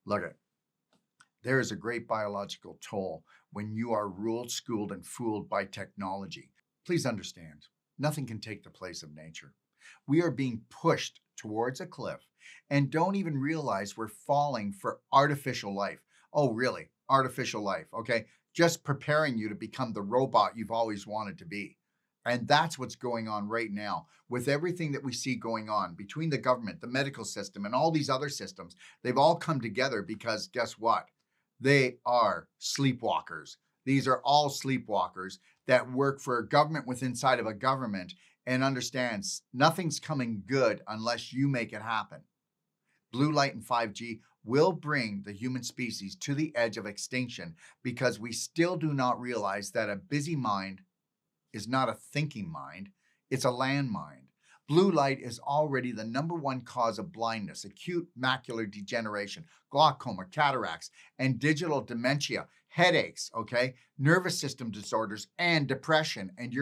Look at there is a great biological toll when you are ruled, schooled, and fooled by technology. Please understand, nothing can take the place of nature. We are being pushed towards a cliff and don't even realize we're falling for artificial life. Oh, really? Artificial life. Okay. Just preparing you to become the robot you've always wanted to be. And that's what's going on right now with everything that we see going on between the government, the medical system, and all these other systems. They've all come together because guess what? They are sleepwalkers. These are all sleepwalkers that work for a government within inside of a government and understands nothing's coming good unless you make it happen. Blue light and 5G will bring the human species to the edge of extinction because we still do not realize that a busy mind is not a thinking mind, it's a landmine. Blue light is already the number one cause of blindness, acute macular degeneration, glaucoma, cataracts, and digital dementia, headaches, okay, nervous system disorders, and depression. And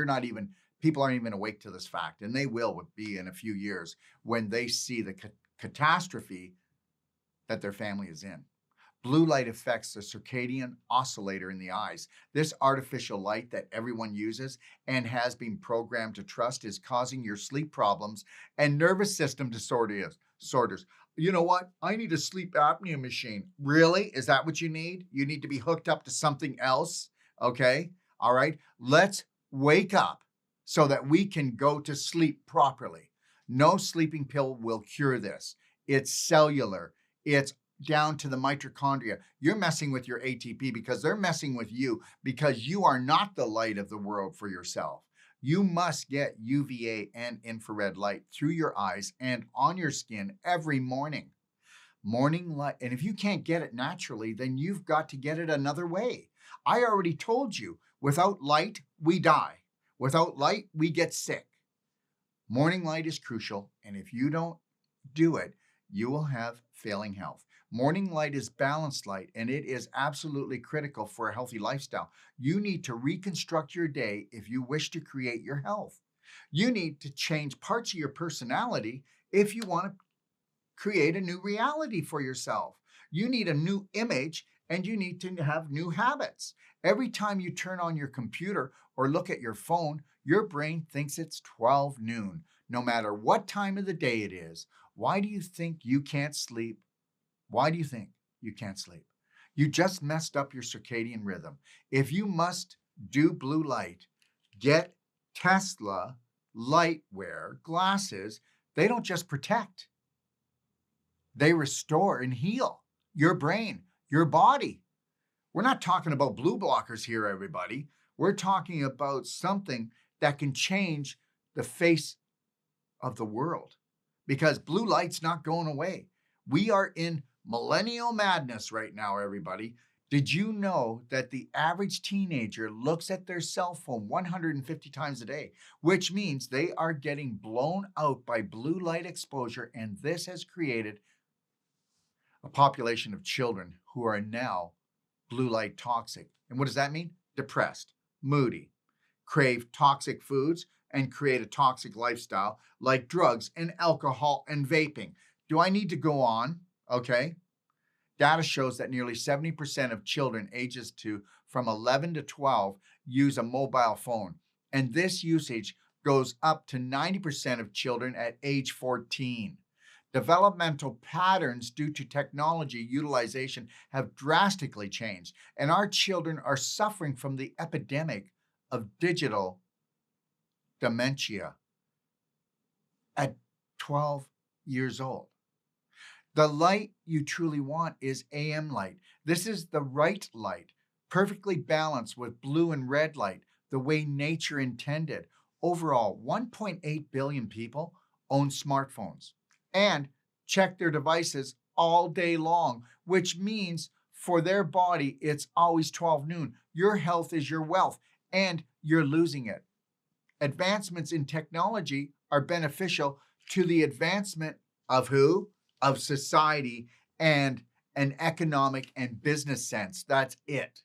people aren't even awake to this fact. And they will be in a few years when they see the catastrophe that their family is in. Blue light affects the circadian oscillator in the eyes. This artificial light that everyone uses and has been programmed to trust is causing your sleep problems and nervous system disorders. You know what? I need a sleep apnea machine. Really? Is that what you need? You need to be hooked up to something else? Okay. All right. Let's wake up so that we can go to sleep properly. No sleeping pill will cure this. It's cellular. It's down to the mitochondria. You're messing with your ATP because they're messing with you because you are not the light of the world for yourself. You must get UVA and infrared light through your eyes and on your skin every morning. Morning light. And if you can't get it naturally, then you've got to get it another way. I already told you, without light, we die. Without light, we get sick. Morning light is crucial. And if you don't do it, you will have failing health. Morning light is balanced light, and it is absolutely critical for a healthy lifestyle. You need to reconstruct your day if you wish to create your health. You need to change parts of your personality if you want to create a new reality for yourself. You need a new image, and you need to have new habits. Every time you turn on your computer or look at your phone, your brain thinks it's 12 noon, no matter what time of the day it is. Why do you think you can't sleep? Why do you think you can't sleep? You just messed up your circadian rhythm. If you must do blue light, get Tesla lightwear glasses. They don't just protect, they restore and heal your brain, your body. We're not talking about blue blockers here, everybody. We're talking about something that can change the face of the world because blue light's not going away. We are in millennial madness right now, everybody. Did you know that the average teenager looks at their cell phone 150 times a day, which means they are getting blown out by blue light exposure, and this has created a population of children who are now blue light toxic. And what does that mean? Depressed, moody, crave toxic foods, and create a toxic lifestyle like drugs and alcohol and vaping. Do I need to go on? Okay. Data shows that nearly 70% of children ages from 11 to 12 use a mobile phone. And this usage goes up to 90% of children at age 14. Developmental patterns due to technology utilization have drastically changed, and our children are suffering from the epidemic of digital dementia at 12 years old. The light you truly want is AM light. This is the right light, perfectly balanced with blue and red light, the way nature intended. Overall, 1.8 billion people own smartphones and check their devices all day long, which means for their body, it's always 12 noon. Your health is your wealth, and you're losing it. Advancements in technology are beneficial to the advancement of who? Of society and an economic and business sense. That's it.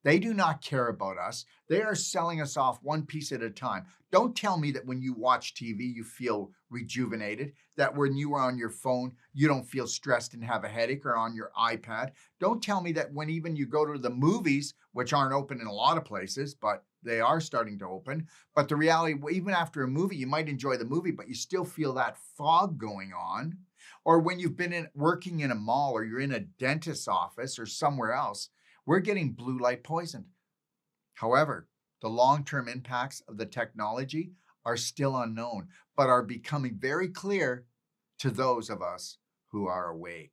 They do not care about us. They are selling us off one piece at a time. Don't tell me that when you watch TV, you feel rejuvenated, that when you are on your phone, you don't feel stressed and have a headache, or on your iPad. Don't tell me that when even you go to the movies, which aren't open in a lot of places, but they are starting to open. But the reality, even after a movie, you might enjoy the movie, but you still feel that fog going on. Or when you've been working in a mall, or you're in a dentist's office or somewhere else, we're getting blue light poisoned. However, the long-term impacts of the technology are still unknown, but are becoming very clear to those of us who are awake.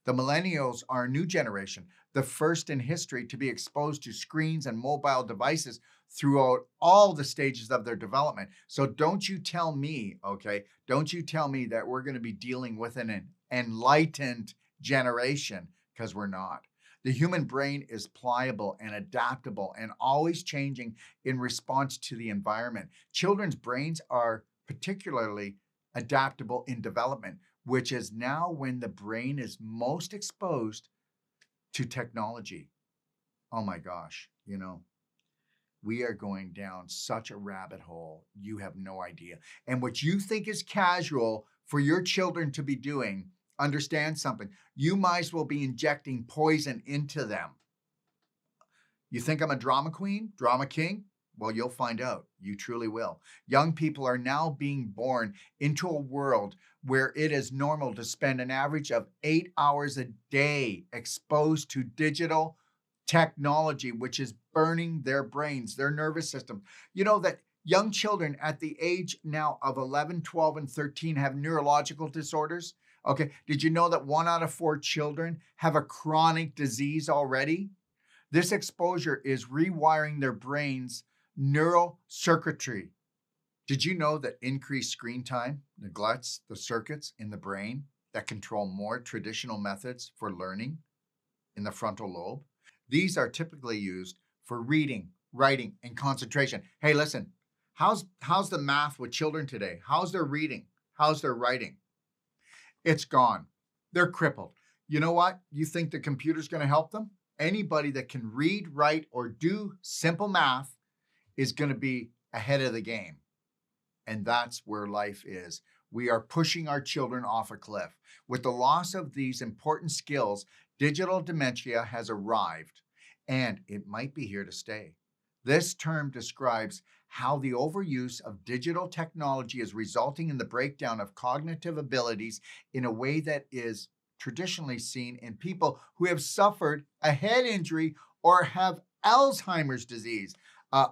The millennials are a new generation, the first in history to be exposed to screens and mobile devices throughout all the stages of their development. So don't you tell me, okay, don't you tell me that we're going to be dealing with an enlightened generation, because we're not. The human brain is pliable and adaptable and always changing in response to the environment. Children's brains are particularly adaptable in development, which is now when the brain is most exposed to technology. Oh my gosh, we are going down such a rabbit hole. You have no idea. And what you think is casual for your children to be doing, understand something. You might as well be injecting poison into them. You think I'm a drama queen, drama king? Well, you'll find out. You truly will. Young people are now being born into a world where it is normal to spend an average of 8 hours a day exposed to digital technology, which is burning their brains, their nervous system. You know that young children at the age now of 11, 12, and 13 have neurological disorders? Okay, did you know that 1 out of 4 children have a chronic disease already? This exposure is rewiring their brains' neural circuitry. Did you know that increased screen time neglects the circuits in the brain that control more traditional methods for learning in the frontal lobe? These are typically used for reading, writing, and concentration. Hey, listen, how's the math with children today? How's their reading? How's their writing? It's gone. They're crippled. You know what? You think the computer's going to help them? Anybody that can read, write, or do simple math is going to be ahead of the game. And that's where life is. We are pushing our children off a cliff. With the loss of these important skills, digital dementia has arrived, and it might be here to stay. This term describes how the overuse of digital technology is resulting in the breakdown of cognitive abilities in a way that is traditionally seen in people who have suffered a head injury or have Alzheimer's disease.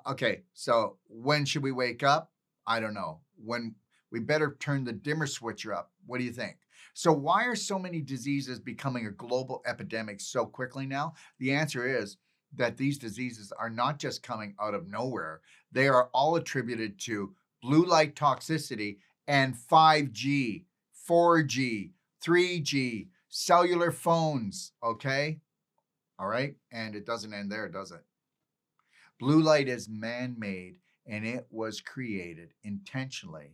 Okay, so when should we wake up? I don't know. When we better turn the dimmer switcher up. What do you think? So why are so many diseases becoming a global epidemic so quickly now? The answer is that these diseases are not just coming out of nowhere. They are all attributed to blue light toxicity and 5G, 4G, 3G, cellular phones, okay? All right? And it doesn't end there, does it? Blue light is man-made, and it was created intentionally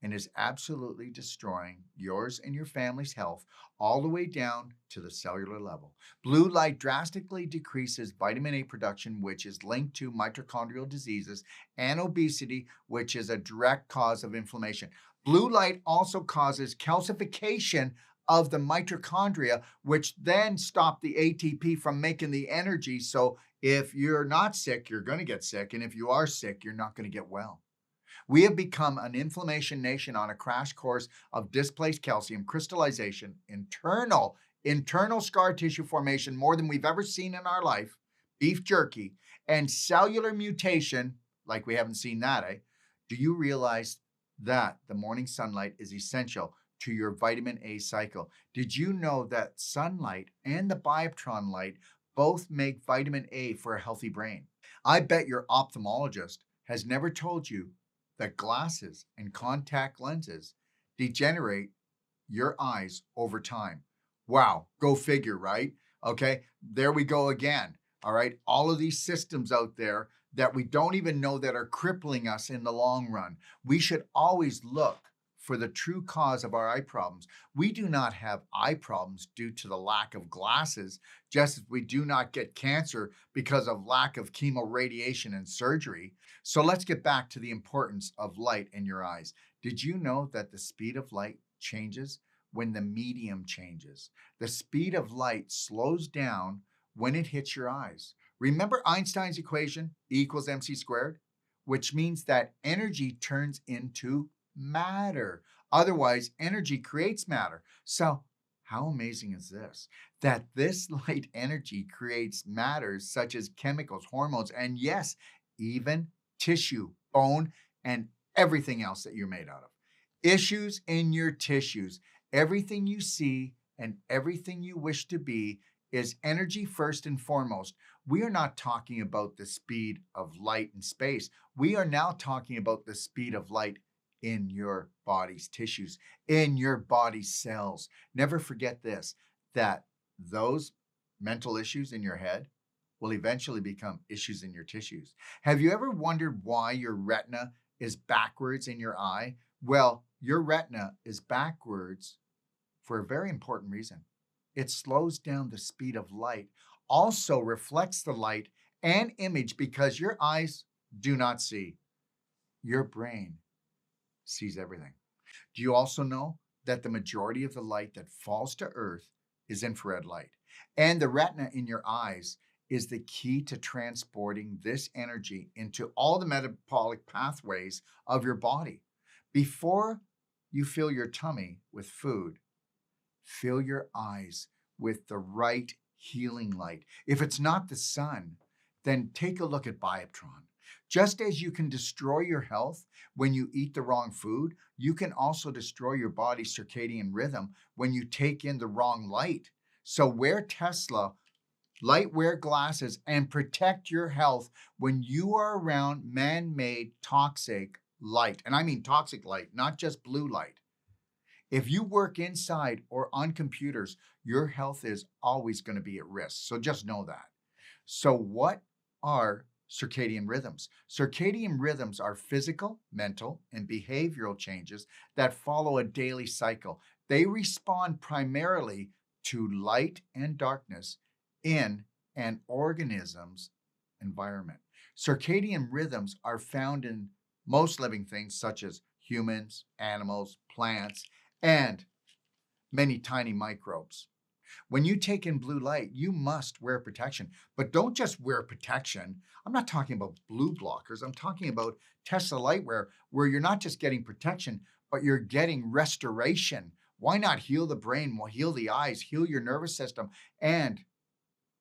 and is absolutely destroying yours and your family's health all the way down to the cellular level. Blue light drastically decreases vitamin A production, which is linked to mitochondrial diseases, and obesity, which is a direct cause of inflammation. Blue light also causes calcification of the mitochondria, which then stop the ATP from making the energy. So if you're not sick, you're going to get sick. And if you are sick, you're not going to get well. We have become an inflammation nation on a crash course of displaced calcium crystallization, internal scar tissue formation more than we've ever seen in our life, beef jerky, and cellular mutation like we haven't seen that, eh? Do you realize that the morning sunlight is essential to your vitamin A cycle? Did you know that sunlight and the bioptron light both make vitamin A for a healthy brain? I bet your ophthalmologist has never told you that glasses and contact lenses degenerate your eyes over time. Wow, go figure, right? Okay, there we go again. All right, all of these systems out there that we don't even know that are crippling us in the long run. We should always look for the true cause of our eye problems. We do not have eye problems due to the lack of glasses, just as we do not get cancer because of lack of chemo radiation and surgery. So let's get back to the importance of light in your eyes. Did you know that the speed of light changes when the medium changes? The speed of light slows down when it hits your eyes. Remember Einstein's equation, E equals mc squared, which means that energy turns into matter. Otherwise, energy creates matter. So, how amazing is this? That this light energy creates matters such as chemicals, hormones, and yes, even tissue, bone, and everything else that you're made out of. Issues in your tissues. Everything you see and everything you wish to be is energy first and foremost. We are not talking about the speed of light in space. We are now talking about the speed of light in your body's tissues, in your body's cells. Never forget this, that those mental issues in your head will eventually become issues in your tissues. Have you ever wondered why your retina is backwards in your eye? Well, your retina is backwards for a very important reason. It slows down the speed of light, also reflects the light and image because your eyes do not see. Your brain sees everything. Do you also know that the majority of the light that falls to Earth is infrared light? And the retina in your eyes is the key to transporting this energy into all the metabolic pathways of your body. Before you fill your tummy with food, fill your eyes with the right healing light. If it's not the sun, then take a look at Bioptron. Just as you can destroy your health when you eat the wrong food, you can also destroy your body's circadian rhythm when you take in the wrong light. So wear Tesla light wear glasses and protect your health when you are around man-made toxic light. And I mean toxic light, not just blue light. If you work inside or on computers, your health is always going to be at risk. So just know that. So what are circadian rhythms? Circadian rhythms are physical, mental, and behavioral changes that follow a daily cycle. They respond primarily to light and darkness in an organism's environment. Circadian rhythms are found in most living things such as humans, animals, plants, and many tiny microbes. When you take in blue light, you must wear protection. But don't just wear protection. I'm not talking about blue blockers. I'm talking about Tesla Lightwear, where you're not just getting protection, but you're getting restoration. Why not heal the brain, heal the eyes, heal your nervous system, and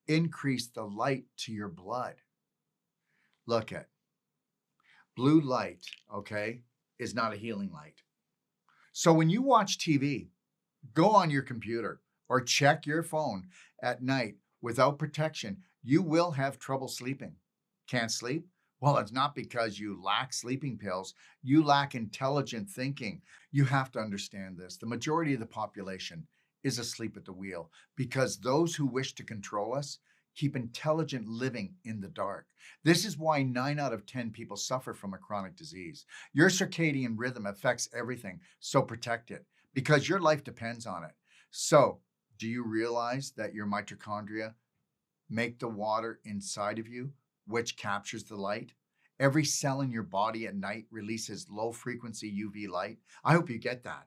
increase the light to your blood? Look at blue light, okay, is not a healing light. So when you watch TV, go on your computer or check your phone at night without protection, you will have trouble sleeping. Can't sleep? Well, it's not because you lack sleeping pills. You lack intelligent thinking. You have to understand this. The majority of the population is asleep at the wheel because those who wish to control us keep intelligent living in the dark. This is why 9 out of 10 people suffer from a chronic disease. Your circadian rhythm affects everything, so protect it because your life depends on it. So, do you realize that your mitochondria make the water inside of you, which captures the light? Every cell in your body at night releases low-frequency UV light. I hope you get that.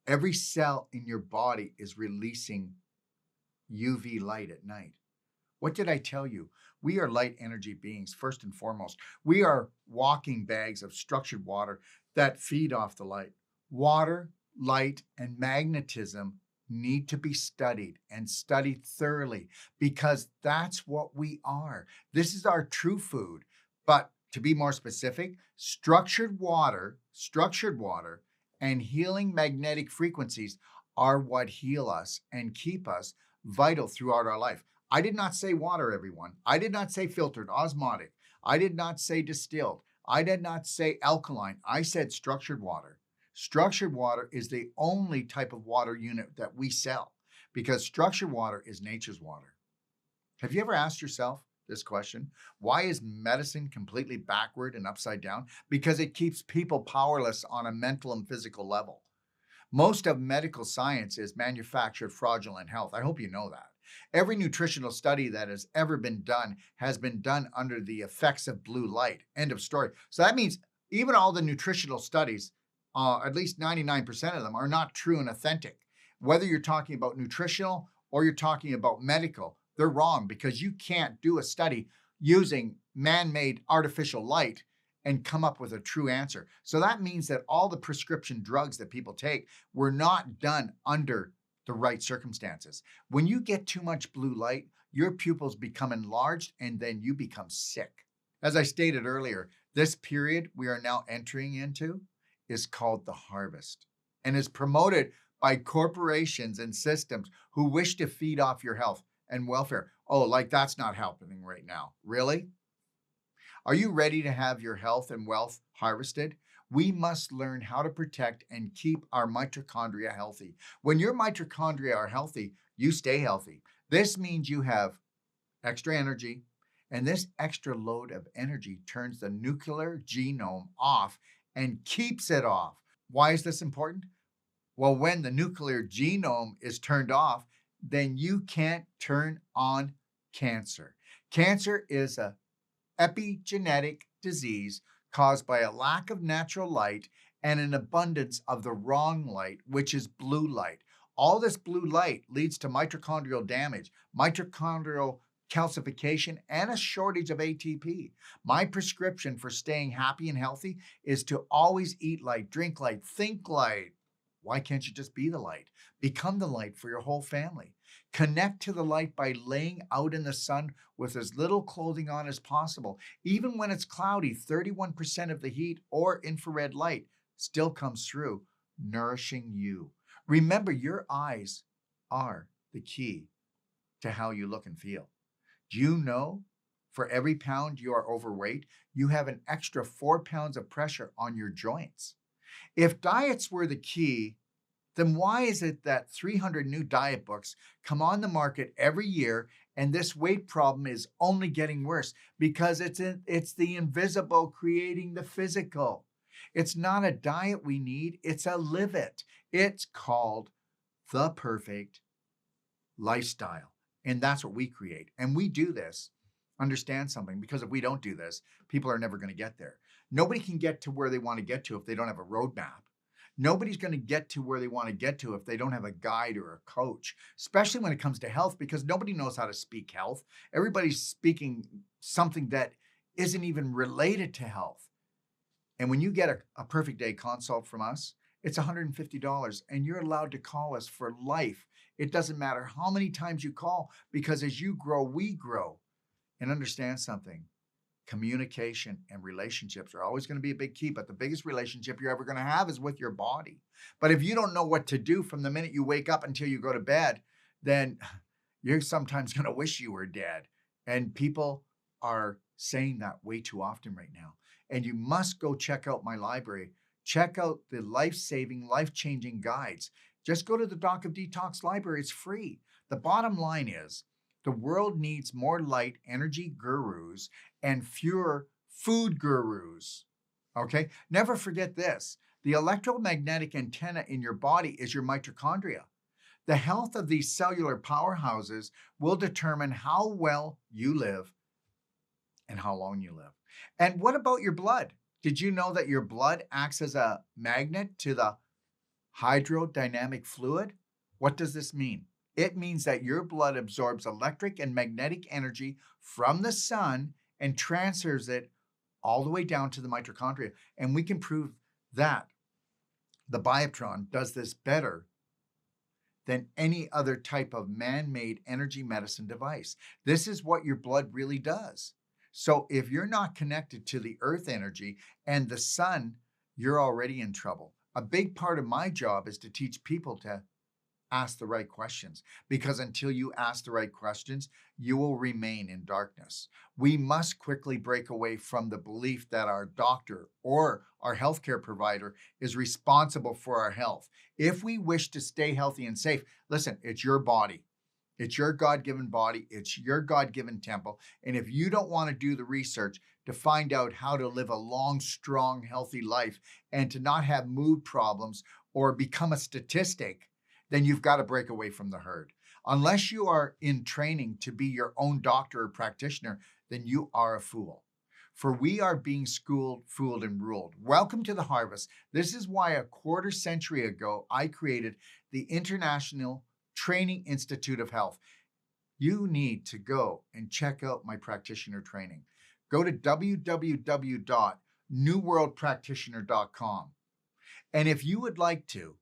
Every cell in your body is releasing UV light at night. What did I tell you? We are light energy beings, first and foremost. We are walking bags of structured water that feed off the light. Water, light, and magnetism need to be studied and studied thoroughly because that's what we are. This is our true food. But to be more specific, structured water, and healing magnetic frequencies are what heal us and keep us vital throughout our life. I did not say water, everyone. I did not say filtered, osmotic. I did not say distilled. I did not say alkaline. I said structured water. Structured water is the only type of water unit that we sell because structured water is nature's water. Have you ever asked yourself this question? Why is medicine completely backward and upside down? Because it keeps people powerless on a mental and physical level. Most of medical science is manufactured fraudulent health. I hope you know that. Every nutritional study that has ever been done has been done under the effects of blue light. End of story. So that means even all the nutritional studies, at least 99% of them, are not true and authentic. Whether you're talking about nutritional or you're talking about medical, they're wrong because you can't do a study using man-made artificial light and come up with a true answer. So that means that all the prescription drugs that people take were not done under the right circumstances. When you get too much blue light, your pupils become enlarged and then you become sick. As I stated earlier, this period we are now entering into is called the harvest and is promoted by corporations and systems who wish to feed off your health and welfare. Oh, like that's not happening right now. Really? Are you ready to have your health and wealth harvested? We must learn how to protect and keep our mitochondria healthy. When your mitochondria are healthy, you stay healthy. This means you have extra energy, and this extra load of energy turns the nuclear genome off and keeps it off. Why is this important? Well, when the nuclear genome is turned off, then you can't turn on cancer. Cancer is a epigenetic disease caused by a lack of natural light and an abundance of the wrong light, which is blue light. All this blue light leads to mitochondrial damage, mitochondrial calcification, and a shortage of ATP. My prescription for staying happy and healthy is to always eat light, drink light, think light. Why can't you just be the light? Become the light for your whole family. Connect to the light by laying out in the sun with as little clothing on as possible. Even when it's cloudy, 31% of the heat or infrared light still comes through, nourishing you. Remember, your eyes are the key to how you look and feel. Do you know for every pound you are overweight, you have an extra 4 pounds of pressure on your joints? If diets were the key, then why is it that 300 new diet books come on the market every year and this weight problem is only getting worse? Because it's the invisible creating the physical. It's not a diet we need, it's a live it. It's called the perfect lifestyle. And that's what we create. And we do this. Understand something, because if we don't do this, people are never going to get there. Nobody can get to where they want to get to if they don't have a roadmap. Nobody's going to get to where they want to get to if they don't have a guide or a coach, especially when it comes to health, because nobody knows how to speak health. Everybody's speaking something that isn't even related to health. And when you get a perfect day consult from us, it's $150 and you're allowed to call us for life. It doesn't matter how many times you call, because as you grow, we grow. And understand something. Communication and relationships are always going to be a big key, but the biggest relationship you're ever going to have is with your body. But if you don't know what to do from the minute you wake up until you go to bed, then you're sometimes going to wish you were dead. And people are saying that way too often right now. And you must go check out my library. Check out the life-saving, life-changing guides. Just go to the Doc of Detox library. It's free. The bottom line is, the world needs more light energy gurus and fewer food gurus. Okay? Never forget this. The electromagnetic antenna in your body is your mitochondria. The health of these cellular powerhouses will determine how well you live and how long you live. And what about your blood? Did you know that your blood acts as a magnet to the hydrodynamic fluid? What does this mean? It means that your blood absorbs electric and magnetic energy from the sun and transfers it all the way down to the mitochondria. And we can prove that the Bioptron does this better than any other type of man-made energy medicine device. This is what your blood really does. So if you're not connected to the earth energy and the sun, you're already in trouble. A big part of my job is to teach people to ask the right questions, because until you ask the right questions, you will remain in darkness. We must quickly break away from the belief that our doctor or our healthcare provider is responsible for our health. If we wish to stay healthy and safe, listen, it's your body. It's your God-given body. It's your God-given temple. And if you don't want to do the research to find out how to live a long, strong, healthy life and to not have mood problems or become a statistic, then you've got to break away from the herd. Unless you are in training to be your own doctor or practitioner, then you are a fool. For we are being schooled, fooled, and ruled. Welcome to the harvest. This is why a quarter century ago, I created the International Training Institute of Health. You need to go and check out my practitioner training. Go to www.newworldpractitioner.com. And if you would like to,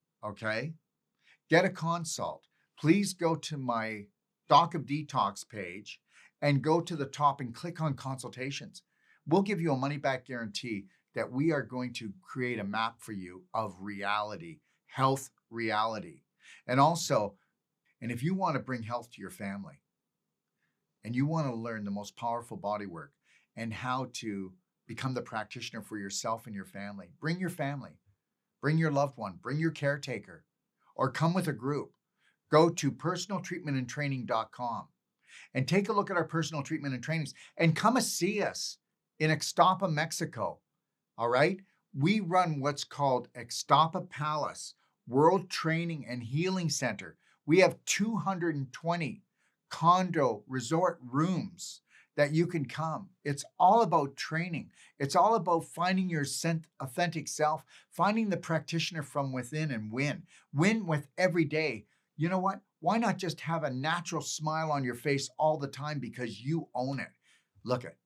get a consult, please go to my Doc of Detox page and go to the top and click on consultations. We'll give you a money-back guarantee that we are going to create a map for you of reality, health reality. And if you want to bring health to your family and you want to learn the most powerful body work and how to become the practitioner for yourself and your family, bring your family, bring your loved one, bring your caretaker, or come with a group. Go to personaltreatmentandtraining.com and take a look at our personal treatment and trainings and come and see us in Ixtapa, Mexico. All right? We run what's called Ixtapa Palace World Training and Healing Center. We have 220 condo resort rooms that you can come. It's all about training. It's all about finding your authentic self, finding the practitioner from within and win. Win with every day. You know what? Why not just have a natural smile on your face all the time because you own it? Look at,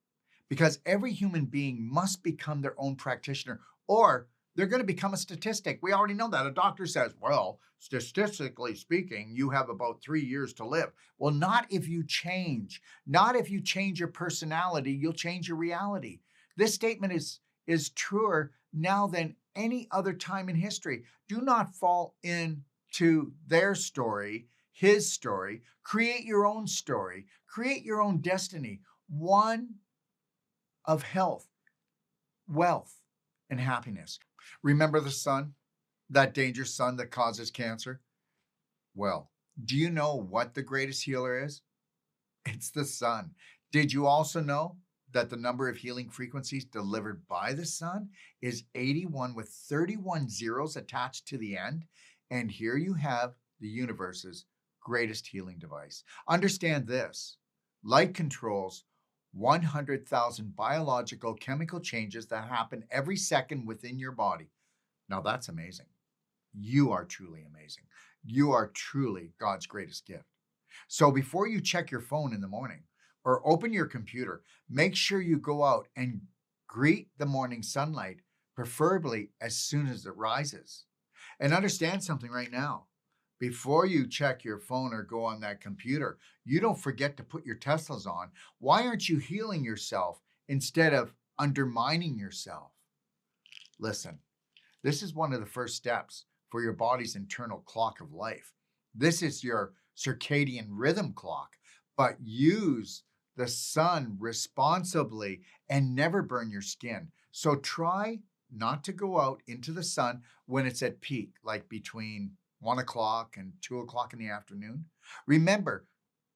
because every human being must become their own practitioner or they're going to become a statistic. We already know that. A doctor says, well, statistically speaking, you have about 3 years to live. Well, not if you change. Not if you change your personality, you'll change your reality. This statement is truer now than any other time in history. Do not fall into their story, his story. Create your own story. Create your own destiny. One of health, wealth, and happiness. Remember the sun, that dangerous sun that causes cancer? Well, do you know what the greatest healer is? It's the sun. Did you also know that the number of healing frequencies delivered by the sun is 81 with 31 zeros attached to the end? And here you have the universe's greatest healing device. Understand this. Light controls 100,000 biological chemical changes that happen every second within your body. Now that's amazing. You are truly amazing. You are truly God's greatest gift. So before you check your phone in the morning or open your computer, make sure you go out and greet the morning sunlight, preferably as soon as it rises. And understand something right now. Before you check your phone or go on that computer, you don't forget to put your Teslas on. Why aren't you healing yourself instead of undermining yourself? Listen, this is one of the first steps for your body's internal clock of life. This is your circadian rhythm clock, but use the sun responsibly and never burn your skin. So try not to go out into the sun when it's at peak, like between 1 o'clock and 2 o'clock in the afternoon. Remember,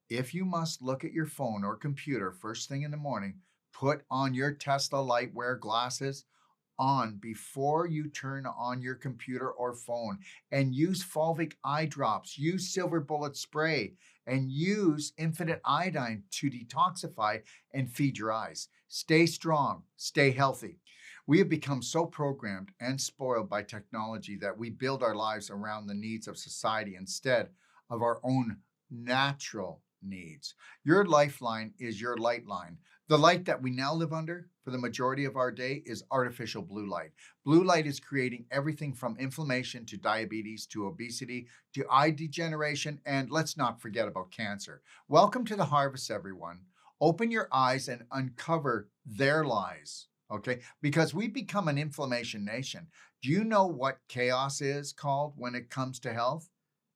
if you must look at your phone or computer first thing in the morning, put on your Tesla light wear glasses on before you turn on your computer or phone, and use fulvic eye drops, use silver bullet spray, and use infinite iodine to detoxify and feed your eyes. Stay strong, stay healthy. We have become so programmed and spoiled by technology that we build our lives around the needs of society instead of our own natural needs. Your lifeline is your light line. The light that we now live under for the majority of our day is artificial blue light. Blue light is creating everything from inflammation to diabetes to obesity to eye degeneration, and let's not forget about cancer. Welcome to the harvest, everyone. Open your eyes and uncover their lies. Okay, because we become an inflammation nation. Do you know what chaos is called when it comes to health?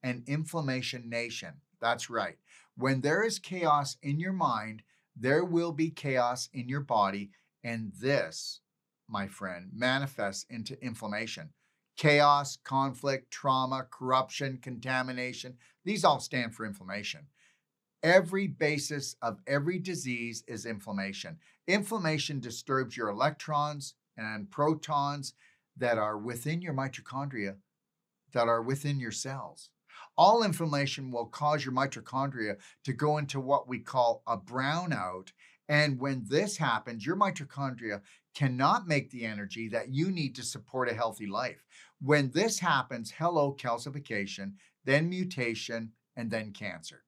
An inflammation nation. That's right. When there is chaos in your mind, there will be chaos in your body. And this, my friend, manifests into inflammation. Chaos, conflict, trauma, corruption, contamination. These all stand for inflammation. Every basis of every disease is inflammation. Inflammation disturbs your electrons and protons that are within your mitochondria, that are within your cells. All inflammation will cause your mitochondria to go into what we call a brownout. And when this happens, your mitochondria cannot make the energy that you need to support a healthy life. When this happens, hello, calcification, then mutation, and then cancer.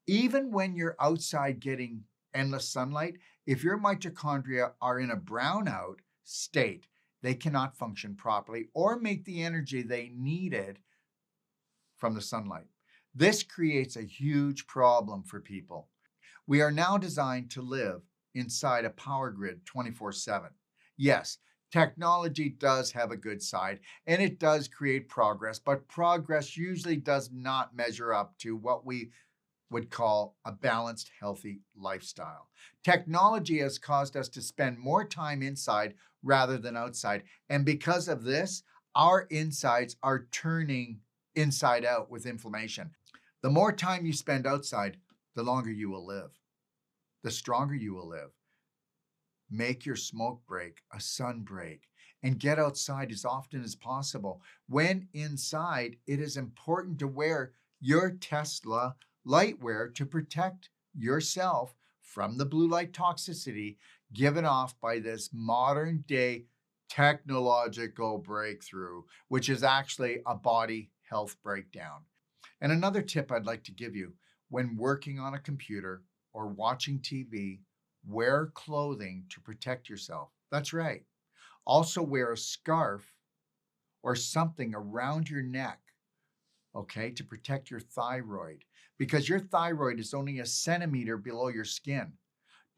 Even when you're outside getting endless sunlight, if your mitochondria are in a brownout state, they cannot function properly or make the energy they needed from the sunlight. This creates a huge problem for people. We are now designed to live inside a power grid 24/7. Yes, technology does have a good side and it does create progress, but progress usually does not measure up to what we would call a balanced, healthy lifestyle. Technology has caused us to spend more time inside rather than outside. And because of this, our insides are turning inside out with inflammation. The more time you spend outside, the longer you will live, the stronger you will live. Make your smoke break a sun break and get outside as often as possible. When inside, it is important to wear your Tesla lightwear to protect yourself from the blue light toxicity given off by this modern day technological breakthrough, which is actually a body health breakdown. And another tip I'd like to give you: when working on a computer or watching TV, wear clothing to protect yourself. That's right. Also wear a scarf or something around your neck, okay, to protect your thyroid, because your thyroid is only a centimeter below your skin.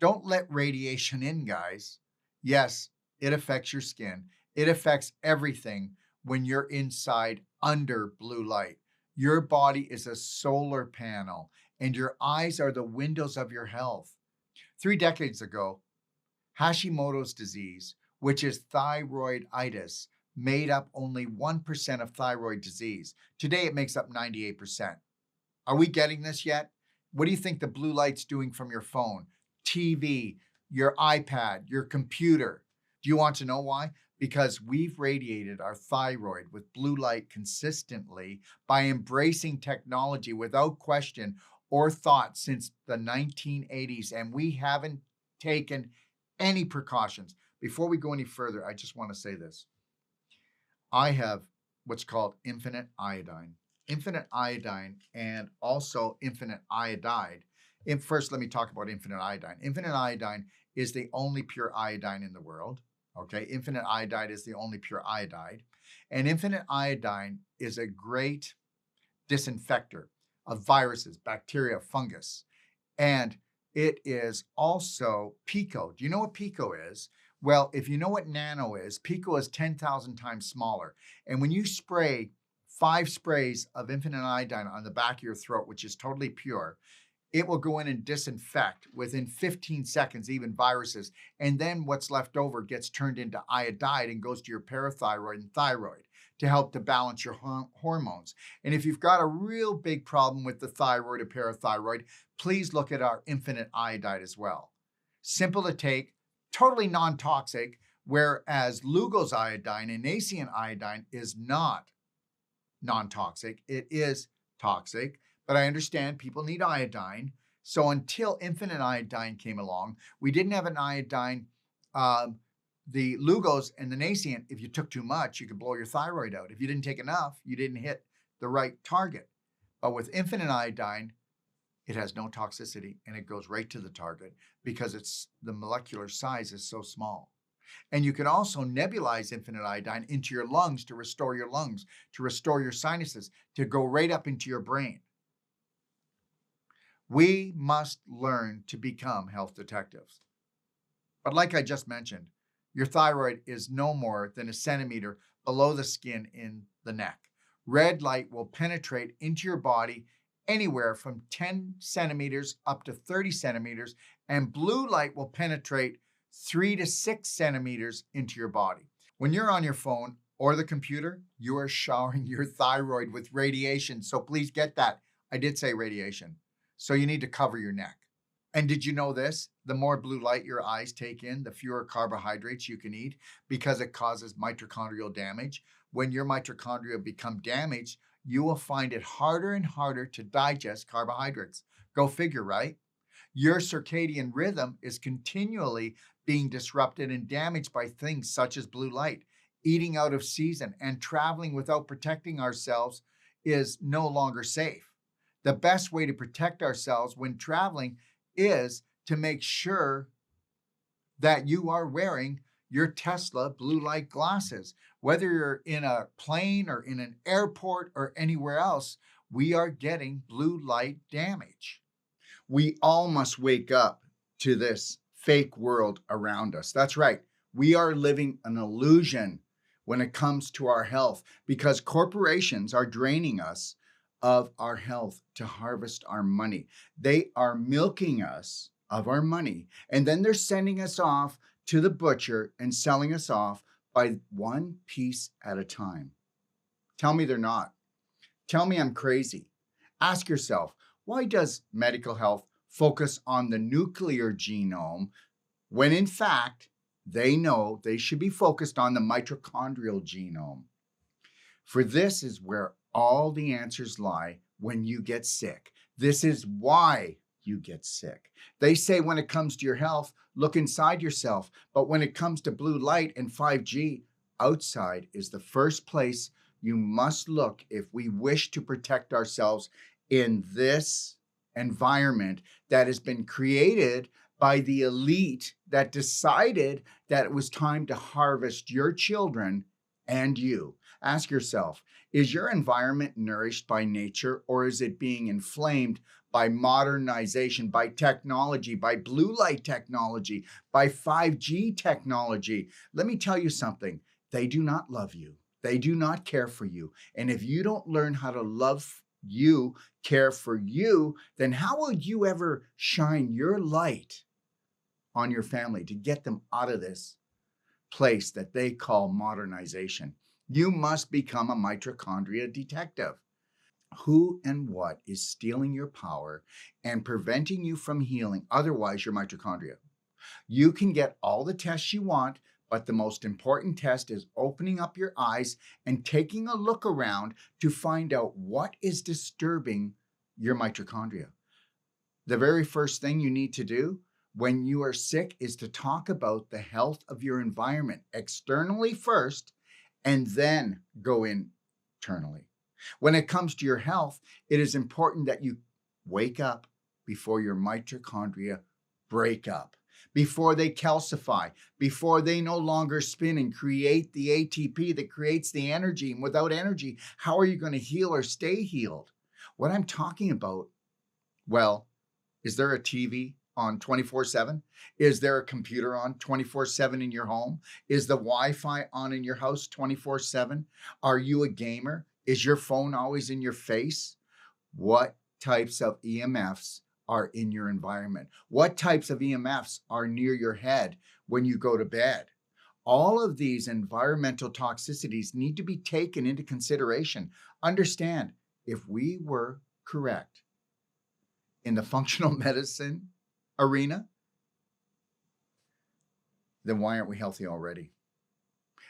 Don't let radiation in, guys. Yes, it affects your skin. It affects everything when you're inside under blue light. Your body is a solar panel, and your eyes are the windows of your health. 3 decades ago, Hashimoto's disease, which is thyroiditis, made up only 1% of thyroid disease. Today, it makes up 98%. Are we getting this yet? What do you think the blue light's doing from your phone, TV, your iPad, your computer? Do you want to know why? Because we've radiated our thyroid with blue light consistently by embracing technology without question or thought since the 1980s, and we haven't taken any precautions. Before we go any further, I just want to say this. I have what's called infinite iodine. Infinite iodine and also infinite iodide. First, let me talk about infinite iodine. Infinite iodine is the only pure iodine in the world. Okay, infinite iodide is the only pure iodide. And infinite iodine is a great disinfector of viruses, bacteria, fungus. And it is also pico. Do you know what pico is? Well, if you know what nano is, pico is 10,000 times smaller. And when you spray 5 sprays of infinite iodine on the back of your throat, which is totally pure, it will go in and disinfect within 15 seconds, even viruses. And then what's left over gets turned into iodide and goes to your parathyroid and thyroid to help to balance your hormones. And if you've got a real big problem with the thyroid or parathyroid, please look at our infinite iodide as well. Simple to take, totally non-toxic, whereas Lugol's iodine and Nacean iodine is not non-toxic. It is toxic, but I understand people need iodine. So until infinite iodine came along, we didn't have an iodine. The Lugol's and the Nacean, if you took too much, you could blow your thyroid out. If you didn't take enough, you didn't hit the right target. But with infinite iodine, it has no toxicity and it goes right to the target because the molecular size is so small. And you can also nebulize infinite iodine into your lungs to restore your lungs, to restore your sinuses, to go right up into your brain. We must learn to become health detectives. But like I just mentioned, your thyroid is no more than a centimeter below the skin in the neck. Red light will penetrate into your body anywhere from 10 centimeters up to 30 centimeters, and blue light will penetrate 3 to 6 centimeters into your body. When you're on your phone or the computer, you are showering your thyroid with radiation. So please get that. I did say radiation. So you need to cover your neck. And did you know this? The more blue light your eyes take in, the fewer carbohydrates you can eat because it causes mitochondrial damage. When your mitochondria become damaged, you will find it harder and harder to digest carbohydrates. Go figure, right? Your circadian rhythm is continually being disrupted and damaged by things such as blue light. Eating out of season and traveling without protecting ourselves is no longer safe. The best way to protect ourselves when traveling is to make sure that you are wearing your Tesla blue light glasses. Whether you're in a plane or in an airport or anywhere else, we are getting blue light damage. We all must wake up to this fake world around us. That's right. We are living an illusion when it comes to our health because corporations are draining us of our health to harvest our money. They are milking us of our money, and then they're sending us off to the butcher and selling us off by one piece at a time. Tell me they're not. Tell me I'm crazy. Ask yourself, why does medical health focus on the nuclear genome when in fact they know they should be focused on the mitochondrial genome? For this is where all the answers lie when you get sick. This is why you get sick. They say when it comes to your health, look inside yourself. But when it comes to blue light and 5G, outside is the first place you must look if we wish to protect ourselves in this environment that has been created by the elite that decided that it was time to harvest your children and you. Ask yourself, is your environment nourished by nature, or is it being inflamed by modernization, by technology, by blue light technology, by 5G technology? Let me tell you something. They do not love you. They do not care for you. And if you don't learn how to love you, care for you, then how will you ever shine your light on your family to get them out of this place that they call modernization? You must become a mitochondria detective. Who and what is stealing your power and preventing you from healing? Otherwise, your mitochondria. You can get all the tests you want, but the most important test is opening up your eyes and taking a look around to find out what is disturbing your mitochondria. The very first thing you need to do when you are sick is to talk about the health of your environment externally first, and then go internally. When it comes to your health, it is important that you wake up before your mitochondria break up, before they calcify, before they no longer spin and create the ATP that creates the energy. And without energy, how are you going to heal or stay healed? What I'm talking about, well, is there a TV on 24/7? Is there a computer on 24/7 in your home? Is the Wi-Fi on in your house 24/7? Are you a gamer? Is your phone always in your face? What types of EMFs are in your environment? What types of EMFs are near your head when you go to bed? All of these environmental toxicities need to be taken into consideration. Understand, if we were correct in the functional medicine arena, then why aren't we healthy already?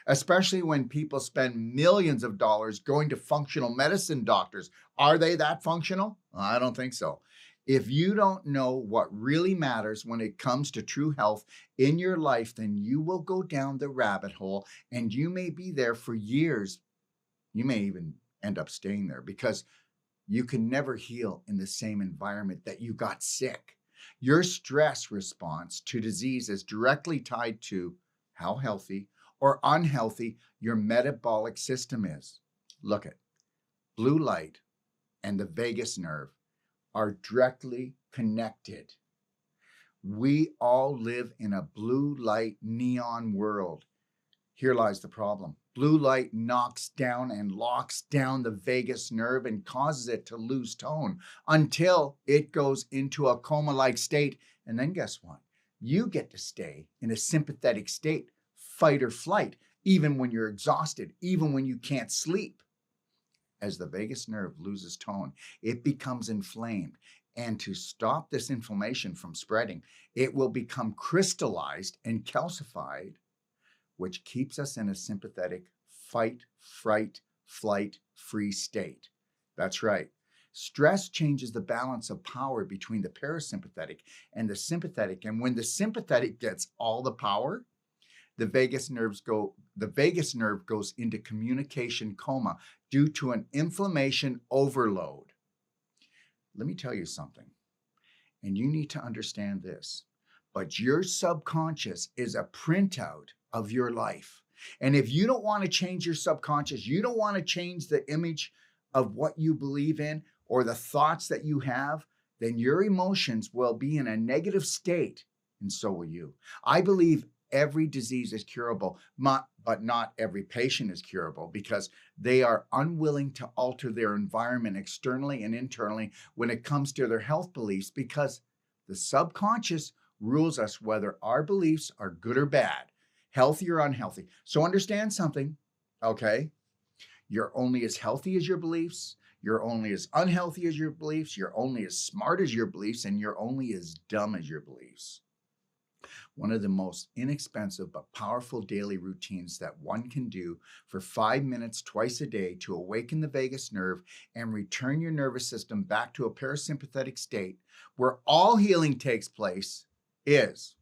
Especially when people spend millions of dollars going to functional medicine doctors. Are they that functional? I don't think so. If you don't know what really matters when it comes to true health in your life, then you will go down the rabbit hole and you may be there for years. You may even end up staying there because you can never heal in the same environment that you got sick. Your stress response to disease is directly tied to how healthy or unhealthy your metabolic system is. Look at blue light and the vagus nerve are directly connected. We all live in a blue light neon world. Here lies the problem. Blue light knocks down and locks down the vagus nerve and causes it to lose tone until it goes into a coma-like state. And then guess what? You get to stay in a sympathetic state, fight or flight, even when you're exhausted, even when you can't sleep. as the vagus nerve loses tone, it becomes inflamed. And to stop this inflammation from spreading, it will become crystallized and calcified, which keeps us in a sympathetic fight, fright, flight, free state. That's right. Stress changes the balance of power between the parasympathetic and the sympathetic. And when the sympathetic gets all the power, the vagus nerve goes into communication coma due to an inflammation overload. Let me tell you something, and you need to understand this, but your subconscious is a printout of your life. And if you don't want to change your subconscious, you don't want to change the image of what you believe in or the thoughts that you have, then your emotions will be in a negative state, and so will you. I believe every disease is curable, but not every patient is curable, because they are unwilling to alter their environment externally and internally when it comes to their health beliefs, because the subconscious rules us whether our beliefs are good or bad, healthy or unhealthy. So understand something, okay? You're only as healthy as your beliefs. You're only as unhealthy as your beliefs. You're only as smart as your beliefs, and you're only as dumb as your beliefs. One of the most inexpensive but powerful daily routines that one can do for 5 minutes twice a day to awaken the vagus nerve and return your nervous system back to a parasympathetic state where all healing takes place is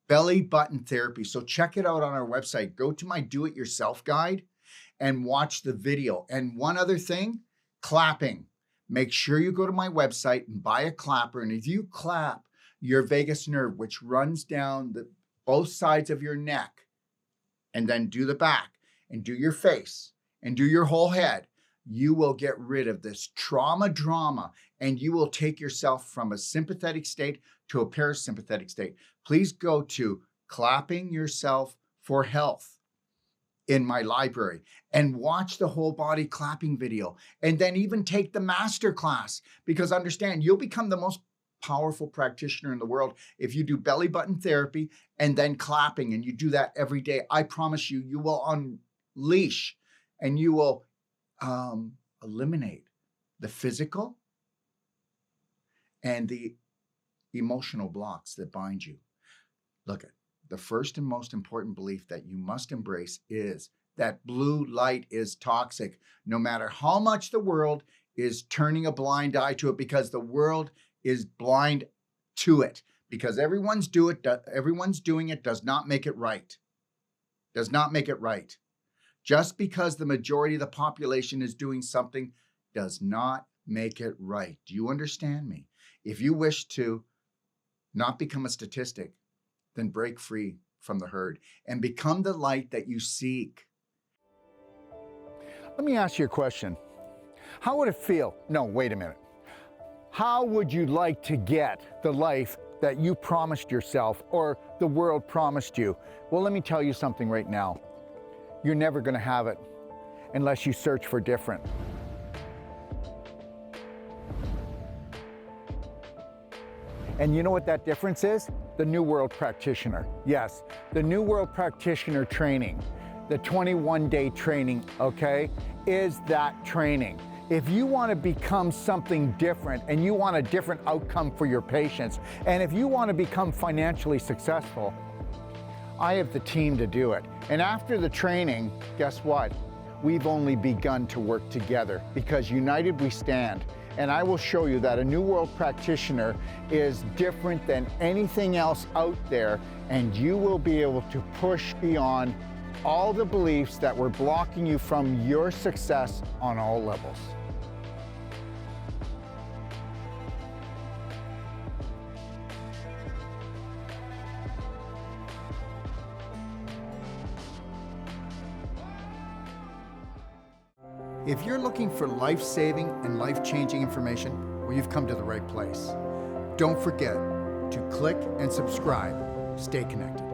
belly button therapy. So check it out on our website. Go to my do-it-yourself guide and watch the video. And one other thing, clapping. Make sure you go to my website and buy a clapper. And if you clap your vagus nerve, which runs down both sides of your neck, and then do the back, and do your face, and do your whole head, you will get rid of this drama, and you will take yourself from a sympathetic state to a parasympathetic state. Please go to Clapping Yourself for Health in my library and watch the whole body clapping video, and then even take the master class, because understand, you'll become the most powerful practitioner in the world if you do belly button therapy and then clapping, and you do that every day. I promise you, you will unleash and you will eliminate the physical and the emotional blocks that bind you. Look, the first and most important belief that you must embrace is that blue light is toxic, no matter how much the world is turning a blind eye to it, because the world is blind to it, because everyone's doing it does not make it right. Does not make it right. Just because the majority of the population is doing something does not make it right. Do you understand me? If you wish to not become a statistic, then break free from the herd and become the light that you seek. Let me ask you a question. How would it feel? No, wait a minute. How would you like to get the life that you promised yourself or the world promised you? Well, let me tell you something right now. You're never going to have it unless you search for different. And you know what that difference is? The New World Practitioner. Yes, the New World Practitioner training, the 21-day training, okay, is that training. If you want to become something different and you want a different outcome for your patients, and if you want to become financially successful, I have the team to do it. And after the training, guess what? We've only begun to work together, because united we stand. And I will show you that a New World Practitioner is different than anything else out there, and you will be able to push beyond all the beliefs that were blocking you from your success on all levels. If you're looking for life-saving and life-changing information, well, you've come to the right place. Don't forget to click and subscribe. Stay connected.